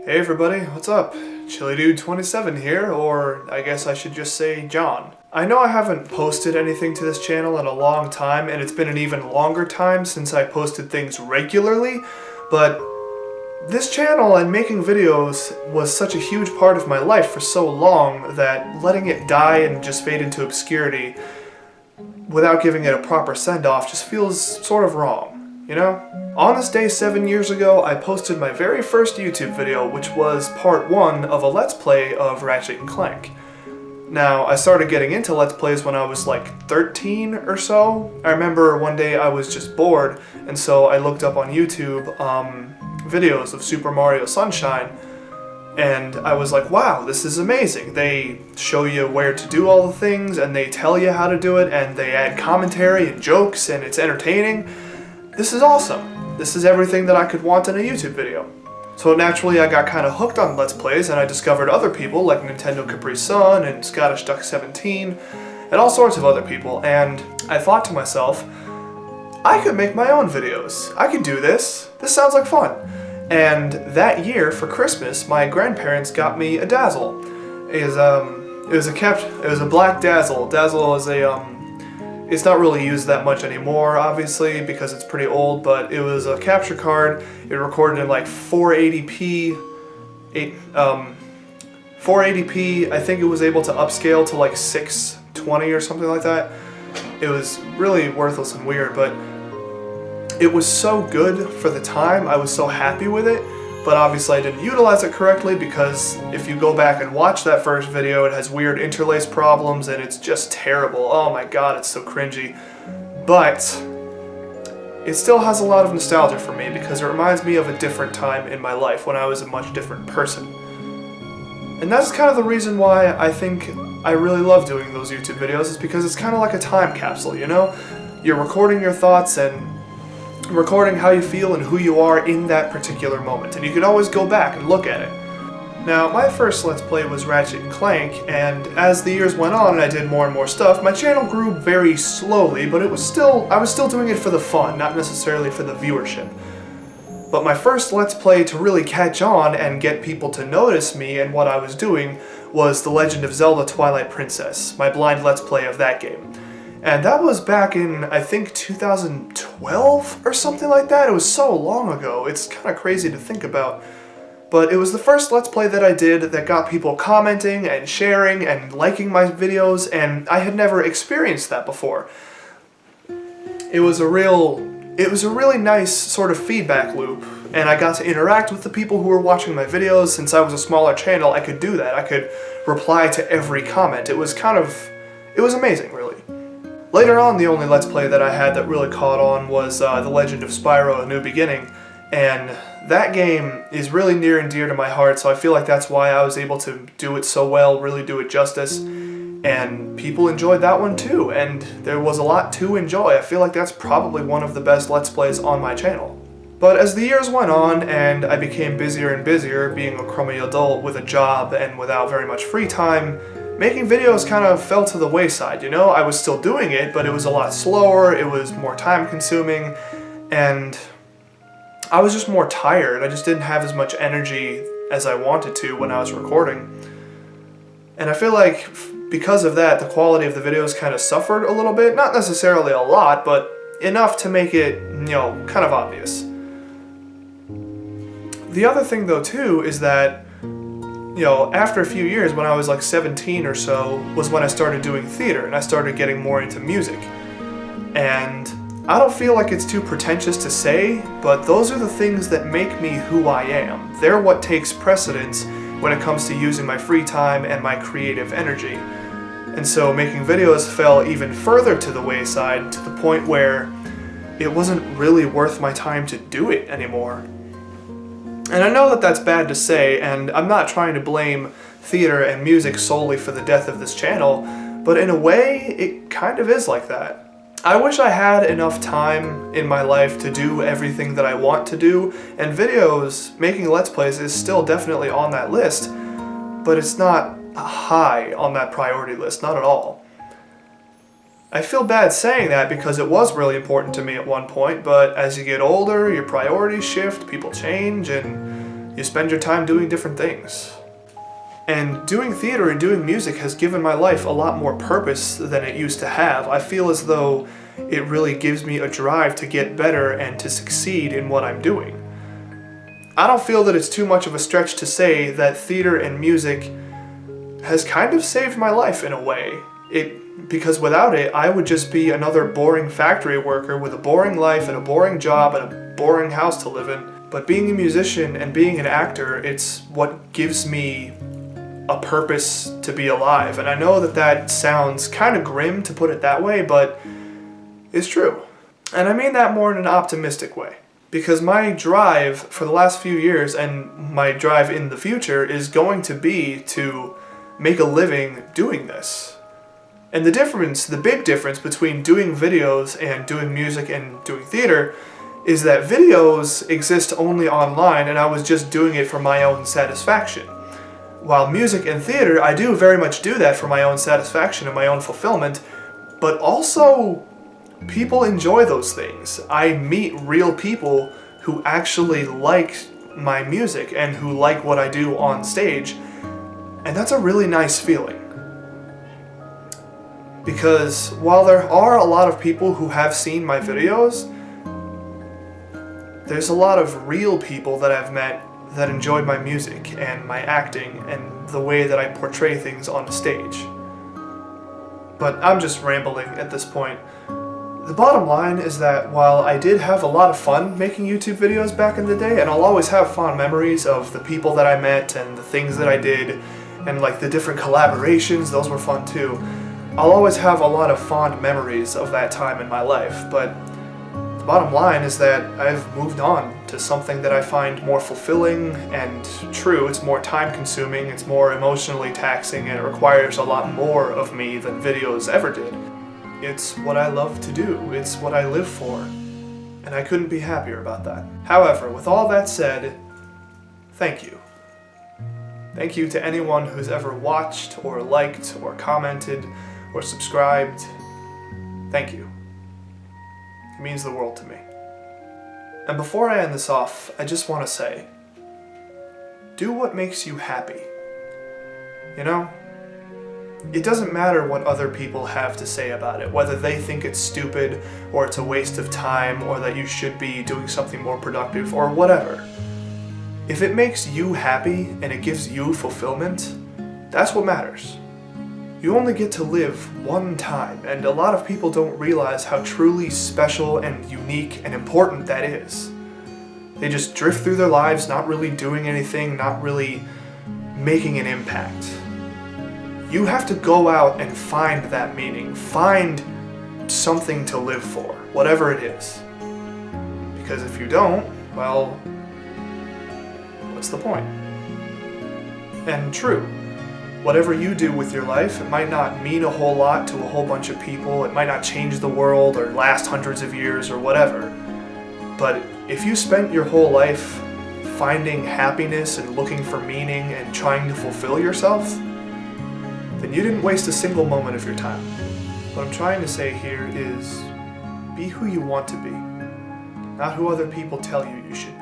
Hey everybody, what's up? ChiliDUDE27 here, or I guess I should just say John. I know I haven't posted anything to this channel in a long time, and it's been an even longer time since I posted things regularly, but this channel and making videos was such a huge part of my life for so long that letting it die and just fade into obscurity without giving it a proper send-off just feels sort of wrong. You know? On this day 7 years ago, I posted my very first YouTube video, which was part 1 of a Let's Play of Ratchet & Clank. Now, I started getting into Let's Plays when I was like 13 or so. I remember one day I was just bored, and so I looked up on YouTube videos of Super Mario Sunshine, and I was like, wow, this is amazing. They show you where to do all the things, and they tell you how to do it, and they add commentary and jokes, and it's entertaining. This is awesome. This is everything that I could want in a YouTube video. So naturally I got kind of hooked on Let's Plays, and I discovered other people like Nintendo Capri Sun and Scottish Duck 17 and all sorts of other people, and I thought to myself, I could make my own videos. I could do this. This sounds like fun. And that year for Christmas, my grandparents got me a Dazzle. It was a black Dazzle. Dazzle is it's not really used that much anymore, obviously, because it's pretty old, but it was a capture card. It recorded in like 480p. 480p, I think it was able to upscale to like 620 or something like that. It was really worthless and weird, but it was so good for the time. I was so happy with it, but obviously I didn't utilize it correctly, because if you go back and watch that first video, it has weird interlace problems and it's just terrible. Oh my god, it's so cringy. But it still has a lot of nostalgia for me, because it reminds me of a different time in my life when I was a much different person. And that's kind of the reason why I think I really love doing those YouTube videos, is because it's kind of like a time capsule, you know? You're recording your thoughts and recording how you feel and who you are in that particular moment, and you can always go back and look at it. Now, my first Let's Play was Ratchet & Clank, and as the years went on and I did more and more stuff, my channel grew very slowly, but I was still doing it for the fun, not necessarily for the viewership. But my first Let's Play to really catch on and get people to notice me and what I was doing was The Legend of Zelda Twilight Princess, my blind Let's Play of that game. And that was back in, I think, 2012 or something like that. It was so long ago. It's kind of crazy to think about. But it was the first Let's Play that I did that got people commenting and sharing and liking my videos, and I had never experienced that before. It was a really nice sort of feedback loop, and I got to interact with the people who were watching my videos. Since I was a smaller channel, I could do that. I could reply to every comment. It was amazing, really. Later on, the only Let's Play that I had that really caught on was The Legend of Spyro: A New Beginning, and that game is really near and dear to my heart, so I feel like that's why I was able to do it so well, really do it justice, and people enjoyed that one too, and there was a lot to enjoy. I feel like that's probably one of the best Let's Plays on my channel. But as the years went on and I became busier and busier, being a crummy adult with a job and without very much free time, making videos kind of fell to the wayside, you know? I was still doing it, but it was a lot slower, it was more time consuming, and I was just more tired. I just didn't have as much energy as I wanted to when I was recording. And I feel like because of that, the quality of the videos kind of suffered a little bit. Not necessarily a lot, but enough to make it, you know, kind of obvious. The other thing though too is that, you know, after a few years, when I was like 17 or so, was when I started doing theater, and I started getting more into music. And I don't feel like it's too pretentious to say, but those are the things that make me who I am. They're what takes precedence when it comes to using my free time and my creative energy. And so making videos fell even further to the wayside, to the point where it wasn't really worth my time to do it anymore. And I know that that's bad to say, and I'm not trying to blame theater and music solely for the death of this channel, but in a way, it kind of is like that. I wish I had enough time in my life to do everything that I want to do, and videos, making Let's Plays is still definitely on that list, but it's not high on that priority list, not at all. I feel bad saying that because it was really important to me at one point, but as you get older, your priorities shift, people change, and You spend your time doing different things. And doing theater and doing music has given my life a lot more purpose than it used to have. I feel as though it really gives me a drive to get better and to succeed in what I'm doing. I don't feel that it's too much of a stretch to say that theater and music has kind of saved my life in a way. Because without it, I would just be another boring factory worker with a boring life and a boring job and a boring house to live in. But being a musician and being an actor, it's what gives me a purpose to be alive. And I know that that sounds kind of grim to put it that way, but it's true. And I mean that more in an optimistic way. Because my drive for the last few years and my drive in the future is going to be to make a living doing this. And the big difference between doing videos and doing music and doing theater is that videos exist only online and I was just doing it for my own satisfaction. While music and theater, I do very much do that for my own satisfaction and my own fulfillment, but also people enjoy those things. I meet real people who actually like my music and who like what I do on stage, and that's a really nice feeling. Because while there are a lot of people who have seen my videos, there's a lot of real people that I've met that enjoyed my music and my acting and the way that I portray things on the stage. But I'm just rambling at this point. The bottom line is that while I did have a lot of fun making YouTube videos back in the day, and I'll always have fond memories of the people that I met and the things that I did, and like the different collaborations, those were fun too. I'll always have a lot of fond memories of that time in my life, but the bottom line is that I've moved on to something that I find more fulfilling and true. It's more time consuming, it's more emotionally taxing, and it requires a lot more of me than videos ever did. It's what I love to do, it's what I live for, and I couldn't be happier about that. However, with all that said, thank you. Thank you to anyone who's ever watched or liked or commented or subscribed. Thank you. It means the world to me. And before I end this off, I just want to say, do what makes you happy. You know, it doesn't matter what other people have to say about it, whether they think it's stupid or it's a waste of time or that you should be doing something more productive or whatever. If it makes you happy and it gives you fulfillment, that's what matters. You only get to live one time, and a lot of people don't realize how truly special and unique and important that is. They just drift through their lives not really doing anything, not really making an impact. You have to go out and find that meaning, find something to live for, whatever it is. Because if you don't, well, what's the point? And true. Whatever you do with your life, it might not mean a whole lot to a whole bunch of people, it might not change the world or last hundreds of years or whatever. But if you spent your whole life finding happiness and looking for meaning and trying to fulfill yourself, then you didn't waste a single moment of your time. What I'm trying to say here is, be who you want to be, not who other people tell you you should be.